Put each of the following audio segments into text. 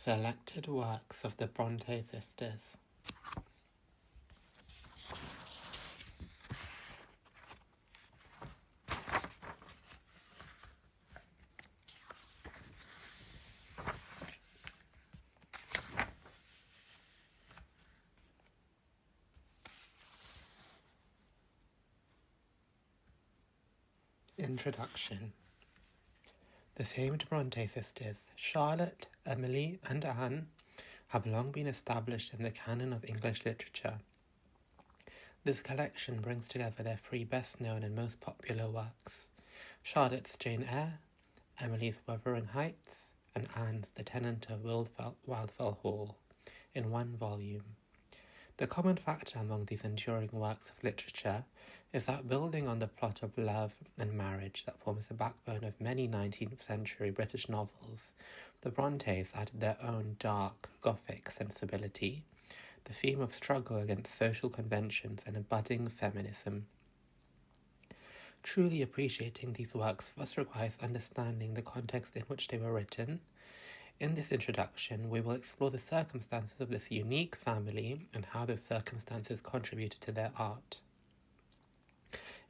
Selected works of the Brontë sisters. Introduction. The famed Brontë sisters, Charlotte, Emily, and Anne, have long been established in the canon of English literature. This collection brings together their three best-known and most popular works, Charlotte's Jane Eyre, Emily's Wuthering Heights, and Anne's The Tenant of Wildfell Hall, in one volume. The common factor among these enduring works of literature is that, building on the plot of love and marriage that forms the backbone of many 19th century British novels, the Brontes added their own dark, Gothic sensibility, the theme of struggle against social conventions and a budding feminism. Truly appreciating these works thus requires understanding the context in which they were written. In this introduction, we will explore the circumstances of this unique family and how those circumstances contributed to their art.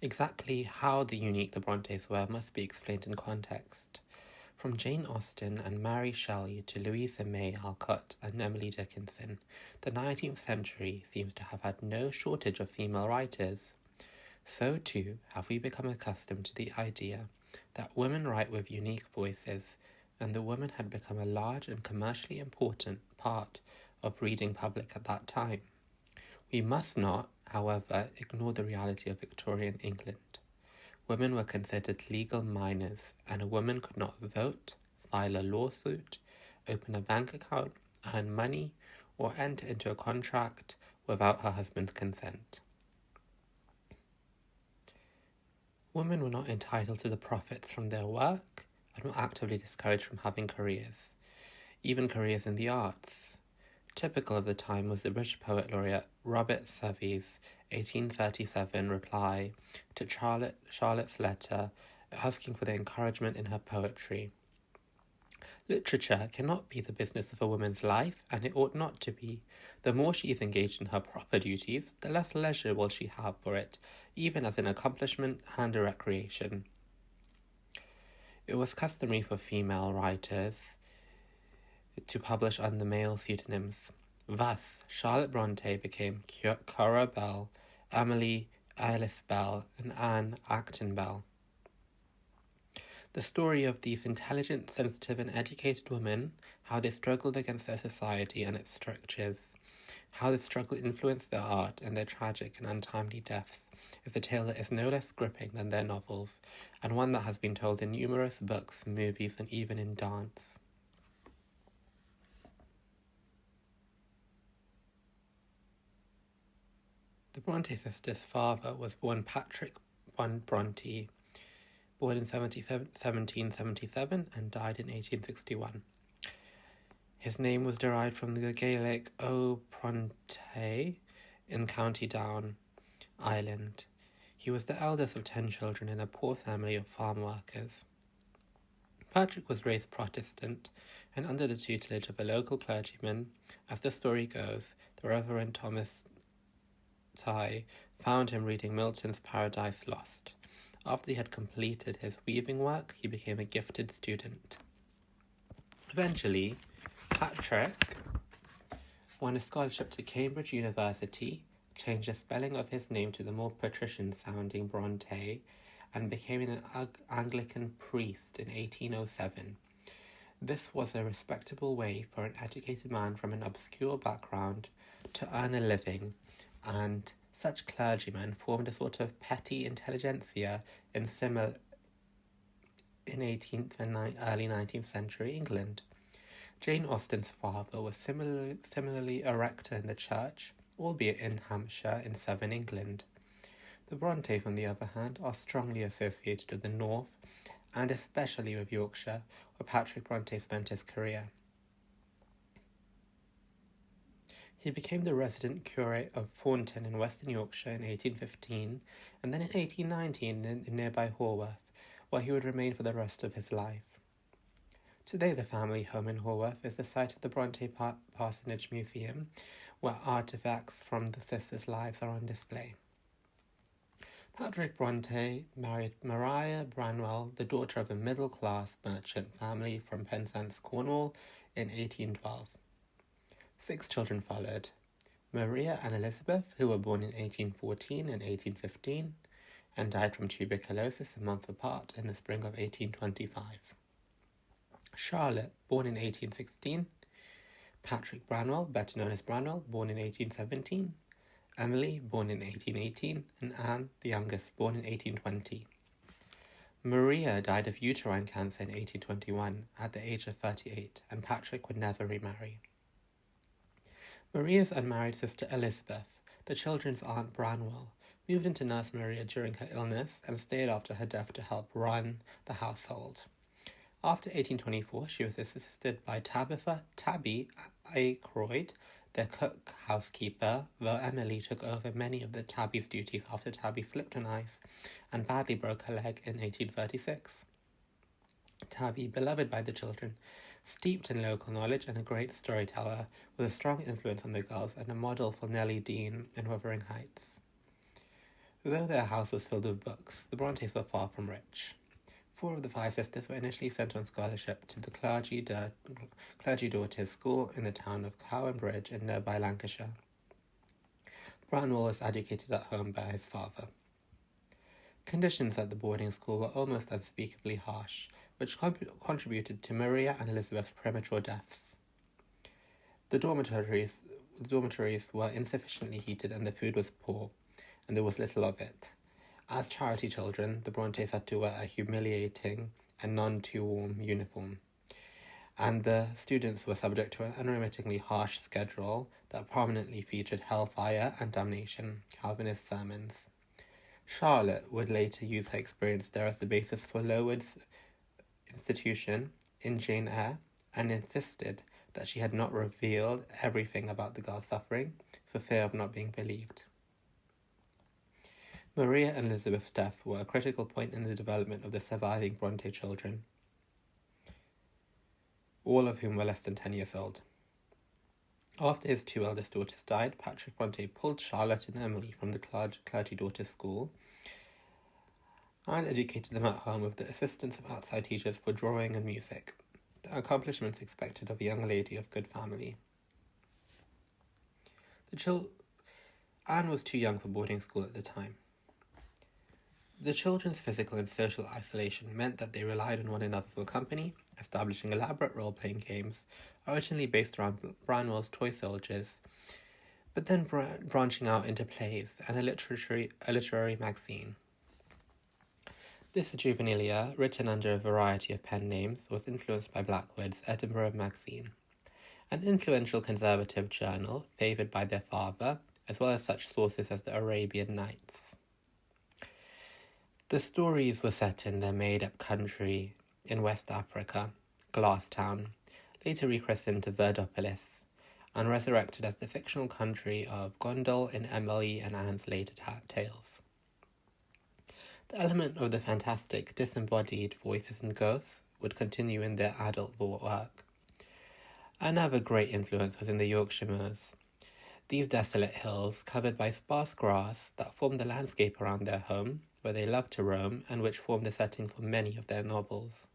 Exactly how unique the Brontes were must be explained in context. From Jane Austen and Mary Shelley to Louisa May Alcott and Emily Dickinson, the 19th century seems to have had no shortage of female writers. So too have we become accustomed to the idea that women write with unique voices, and the woman had become a large and commercially important part of reading public at that time. We must not, however, ignore the reality of Victorian England. Women were considered legal minors, and a woman could not vote, file a lawsuit, open a bank account, earn money, or enter into a contract without her husband's consent. Women were not entitled to the profits from their work, and were actively discouraged from having careers, even careers in the arts. Typical of the time was the British poet laureate Robert Southey's 1837 reply to Charlotte's letter asking for the encouragement in her poetry. Literature cannot be the business of a woman's life, and it ought not to be. The more she is engaged in her proper duties, the less leisure will she have for it, even as an accomplishment and a recreation. It was customary for female writers to publish under male pseudonyms. Thus, Charlotte Brontë became Cora Bell, Emily Alice Bell, and Anne Acton Bell. The story of these intelligent, sensitive, and educated women, how they struggled against their society and its strictures, how the struggle influenced their art and their tragic and untimely deaths, is a tale that is no less gripping than their novels, and one that has been told in numerous books, movies, and even in dance. The Brontë sisters' father was Patrick Brontë, born in 1777 and died in 1861. His name was derived from the Gaelic O Bronte in County Down, Ireland. He was the eldest of 10 children in a poor family of farm workers. Patrick was raised Protestant and under the tutelage of a local clergyman. As the story goes, the Reverend Thomas Tye found him reading Milton's Paradise Lost. After he had completed his weaving work, he became a gifted student. Eventually, Patrick won a scholarship to Cambridge University, changed the spelling of his name to the more patrician-sounding Brontë, and became an Anglican priest in 1807. This was a respectable way for an educated man from an obscure background to earn a living, and such clergymen formed a sort of petty intelligentsia in 18th and early 19th century England. Jane Austen's father was similarly a rector in the church, albeit in Hampshire in southern England. The Brontes, on the other hand, are strongly associated with the north, and especially with Yorkshire, where Patrick Brontë spent his career. He became the resident curate of Thornton in Western Yorkshire in 1815, and then in 1819 in nearby Haworth, where he would remain for the rest of his life. Today, the family home in Haworth is the site of the Brontë Parsonage Museum, where artefacts from the sisters' lives are on display. Patrick Brontë married Maria Branwell, the daughter of a middle-class merchant family from Penzance, Cornwall, in 1812. 6 children followed: Maria and Elizabeth, who were born in 1814 and 1815, and died from tuberculosis a month apart in the spring of 1825. Charlotte, born in 1816, Patrick Branwell, better known as Branwell, born in 1817, Emily, born in 1818, and Anne, the youngest, born in 1820. Maria died of uterine cancer in 1821 at the age of 38, and Patrick would never remarry. Maria's unmarried sister Elizabeth, the children's aunt Branwell, moved into nurse Maria during her illness and stayed after her death to help run the household. After 1824, she was assisted by Tabby Aykroyd, the cook-housekeeper, though Emily took over many of Tabby's duties after Tabby slipped on ice and badly broke her leg in 1836. Tabby, beloved by the children, steeped in local knowledge and a great storyteller, was a strong influence on the girls and a model for Nellie Dean in Wuthering Heights. Though their house was filled with books, the Brontes were far from rich. 4 of the 5 sisters were initially sent on scholarship to the clergy daughters' school in the town of Cowanbridge in nearby Lancashire. Branwell was educated at home by his father. Conditions at the boarding school were almost unspeakably harsh, which contributed to Maria and Elizabeth's premature deaths. The dormitories were insufficiently heated and the food was poor, and there was little of it. As charity children, the Brontes had to wear a humiliating and none-too-warm uniform, and the students were subject to an unremittingly harsh schedule that prominently featured hellfire and damnation, Calvinist sermons. Charlotte would later use her experience there as the basis for Lowood's institution in Jane Eyre, and insisted that she had not revealed everything about the girl's suffering for fear of not being believed. Maria and Elizabeth's death were a critical point in the development of the surviving Brontë children, all of whom were less than 10 years old. After his 2 eldest daughters died, Patrick Brontë pulled Charlotte and Emily from the clergy daughters' school and educated them at home with the assistance of outside teachers for drawing and music, the accomplishments expected of a young lady of good family. Anne was too young for boarding school at the time. The children's physical and social isolation meant that they relied on one another for company, establishing elaborate role-playing games, originally based around Branwell's toy soldiers, but then branching out into plays and a literary magazine. This juvenilia, written under a variety of pen names, was influenced by Blackwood's Edinburgh Magazine, an influential conservative journal favoured by their father, as well as such sources as the Arabian Nights. The stories were set in their made-up country in West Africa, Glasstown, later rechristened to Verdopolis, and resurrected as the fictional country of Gondal in Emily and Anne's later tales. The element of the fantastic, disembodied voices and ghosts would continue in their adult work. Another great influence was in the Yorkshire moors. These desolate hills, covered by sparse grass that formed the landscape around their home, where they loved to roam, and which formed the setting for many of their novels.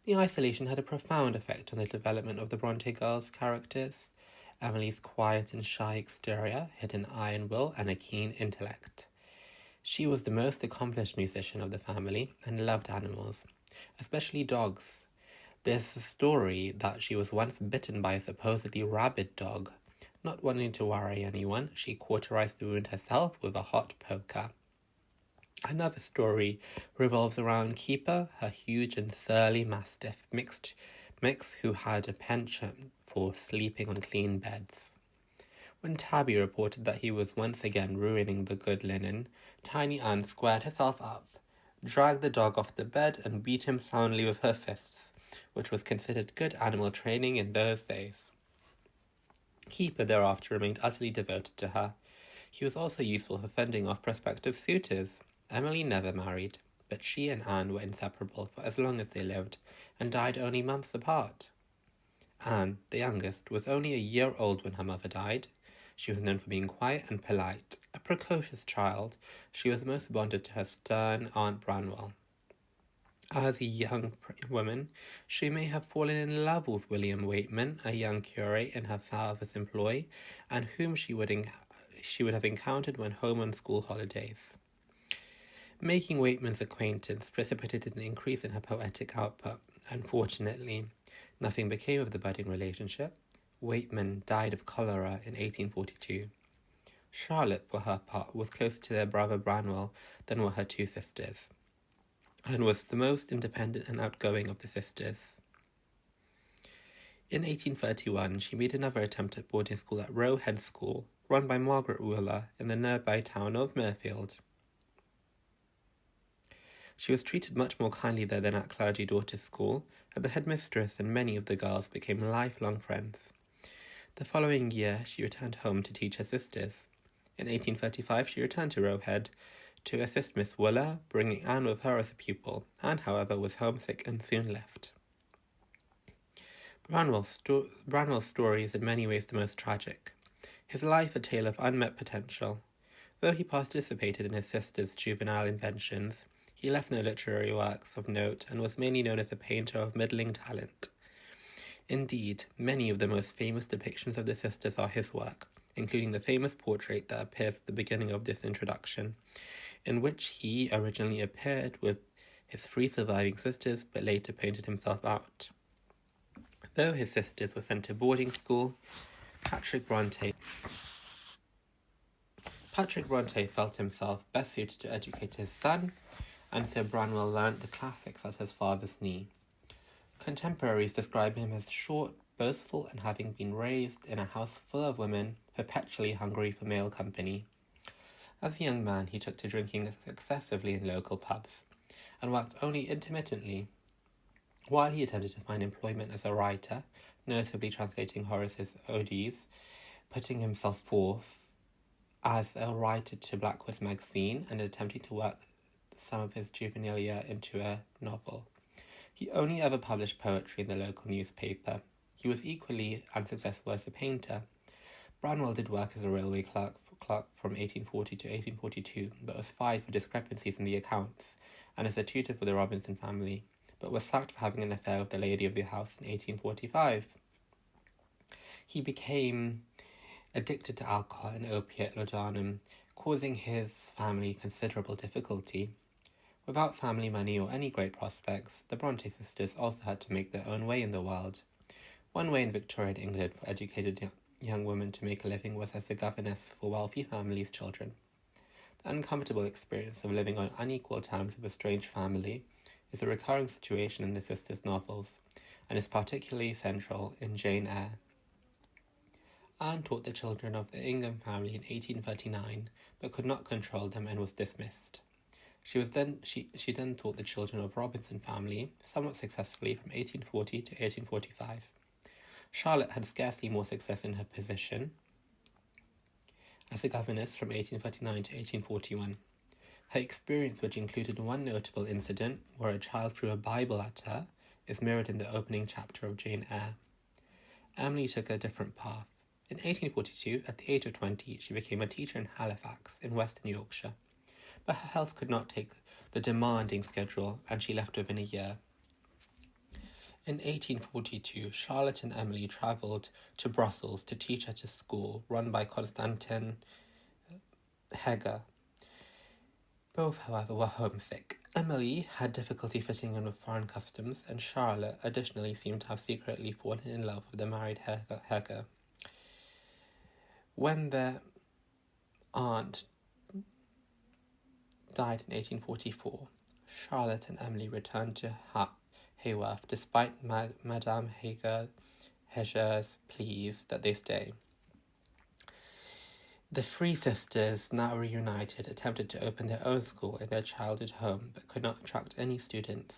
The isolation had a profound effect on the development of the Brontë girls' characters. Emily's quiet and shy exterior hid an iron will and a keen intellect. She was the most accomplished musician of the family and loved animals, especially dogs. There's a story that she was once bitten by a supposedly rabid dog. Not wanting to worry anyone, she cauterized the wound herself with a hot poker. Another story revolves around Keeper, her huge and surly mastiff, Mix, who had a penchant for sleeping on clean beds. When Tabby reported that he was once again ruining the good linen, Tiny Anne squared herself up, dragged the dog off the bed, and beat him soundly with her fists, which was considered good animal training in those days. Keeper thereafter remained utterly devoted to her. He was also useful for fending off prospective suitors. Emily never married. but she and Anne were inseparable for as long as they lived, and died only months apart. Anne, the youngest, was only a year old when her mother died. She was known for being quiet and polite. A precocious child, she was most bonded to her stern Aunt Branwell. As a young woman, she may have fallen in love with William Waitman, a young curate in her father's employ, and whom she would have encountered when home on school holidays. Making Waitman's acquaintance precipitated an increase in her poetic output. Unfortunately, nothing became of the budding relationship. Waitman died of cholera in 1842. Charlotte, for her part, was closer to their brother Branwell than were her two sisters, and was the most independent and outgoing of the sisters. In 1831, she made another attempt at boarding school at Roe Head School, run by Margaret Wooler in the nearby town of Mirfield. She was treated much more kindly there than at Clergy Daughters' School, and the headmistress and many of the girls became lifelong friends. The following year, she returned home to teach her sisters. In 1835, she returned to Roe Head to assist Miss Wooler, bringing Anne with her as a pupil. Anne, however, was homesick and soon left. Branwell's story is in many ways the most tragic. His life a tale of unmet potential. Though he participated in his sister's juvenile inventions, he left no literary works of note and was mainly known as a painter of middling talent. Indeed, many of the most famous depictions of the sisters are his work, including the famous portrait that appears at the beginning of this introduction, in which he originally appeared with his three surviving sisters but later painted himself out. Though his sisters were sent to boarding school, Patrick Brontë felt himself best suited to educate his son, and so Branwell learnt the classics at his father's knee. Contemporaries describe him as short, boastful, and having been raised in a house full of women, perpetually hungry for male company. As a young man, he took to drinking excessively in local pubs, and worked only intermittently. While he attempted to find employment as a writer, notably translating Horace's Odes, putting himself forth as a writer to Blackwood's magazine, and attempting to work some of his juvenilia into a novel. He only ever published poetry in the local newspaper. He was equally unsuccessful as a painter. Branwell did work as a railway clerk from 1840 to 1842, but was fired for discrepancies in the accounts, and as a tutor for the Robinson family, but was sacked for having an affair with the lady of the house in 1845. He became addicted to alcohol and opiate laudanum, causing his family considerable difficulty. Without family money or any great prospects, the Bronte sisters also had to make their own way in the world. One way in Victorian England for educated young women to make a living was as a governess for wealthy families' children. The uncomfortable experience of living on unequal terms with a strange family is a recurring situation in the sisters' novels, and is particularly central in Jane Eyre. Anne taught the children of the Ingham family in 1839, but could not control them and was dismissed. She then taught the children of Robinson family, somewhat successfully, from 1840 to 1845. Charlotte had scarcely more success in her position as a governess from 1839 to 1841. Her experience, which included one notable incident where a child threw a Bible at her, is mirrored in the opening chapter of Jane Eyre. Emily took a different path. In 1842, at the age of 20, she became a teacher in Halifax, in Western Yorkshire. But her health could not take the demanding schedule, and she left within a year. In 1842, Charlotte and Emily travelled to Brussels to teach at a school run by Constantin Heger. Both, however, were homesick. Emily had difficulty fitting in with foreign customs, and Charlotte additionally seemed to have secretly fallen in love with the married Heger. When their aunt died in 1844, Charlotte and Emily returned to Haworth despite Madame Heger's pleas that they stay. The three sisters, now reunited, attempted to open their own school in their childhood home, but could not attract any students.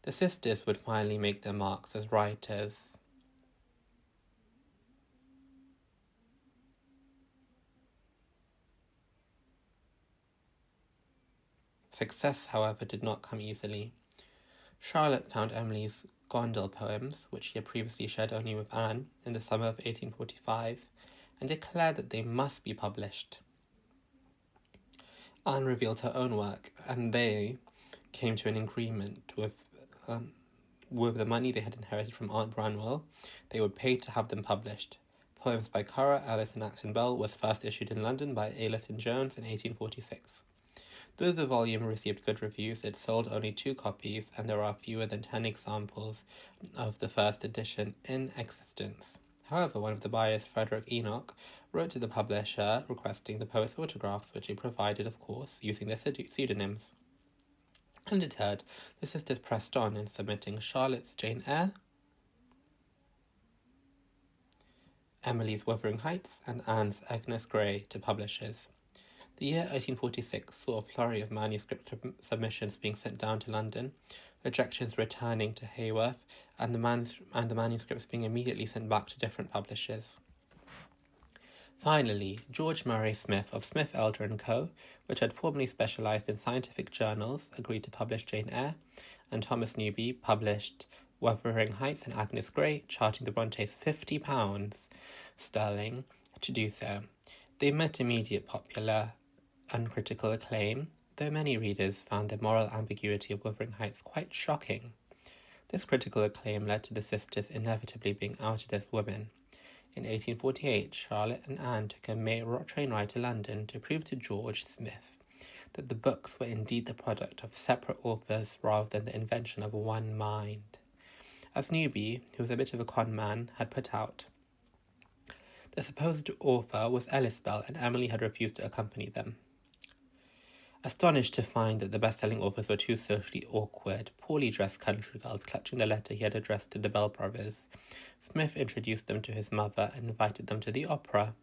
The sisters would finally make their marks as writers. Success, however, did not come easily. Charlotte found Emily's Gondel poems, which she had previously shared only with Anne, in the summer of 1845, and declared that they must be published. Anne revealed her own work, and they came to an agreement with the money they had inherited from Aunt Branwell. They would pay to have them published. Poems by Currer, Ellis and Acton Bell was first issued in London by Aylett and Jones in 1846. Though the volume received good reviews, it sold only 2 copies, and there are fewer than 10 examples of the first edition in existence. However, one of the buyers, Frederick Enoch, wrote to the publisher requesting the poet's autographs, which he provided, of course, using their pseudonyms. Undeterred, the sisters pressed on in submitting Charlotte's Jane Eyre, Emily's Wuthering Heights, and Anne's Agnes Grey to publishers. The year 1846 saw a flurry of manuscript submissions being sent down to London, rejections returning to Haworth, and the manuscripts being immediately sent back to different publishers. Finally, George Murray Smith of Smith, Elder & Co., which had formerly specialised in scientific journals, agreed to publish Jane Eyre, and Thomas Newby published Wuthering Heights and Agnes Grey, charging the Brontes £50 sterling to do so. They met immediate popular and critical acclaim, though many readers found the moral ambiguity of Wuthering Heights quite shocking. This critical acclaim led to the sisters inevitably being outed as women. In 1848, Charlotte and Anne took a train ride to London to prove to George Smith that the books were indeed the product of separate authors rather than the invention of one mind. As Newby, who was a bit of a con man, had put out, the supposed author was Ellis Bell, and Emily had refused to accompany them. Astonished to find that the best-selling authors were 2 socially awkward, poorly dressed country girls clutching the letter he had addressed to the Bell brothers, Smith introduced them to his mother and invited them to the opera.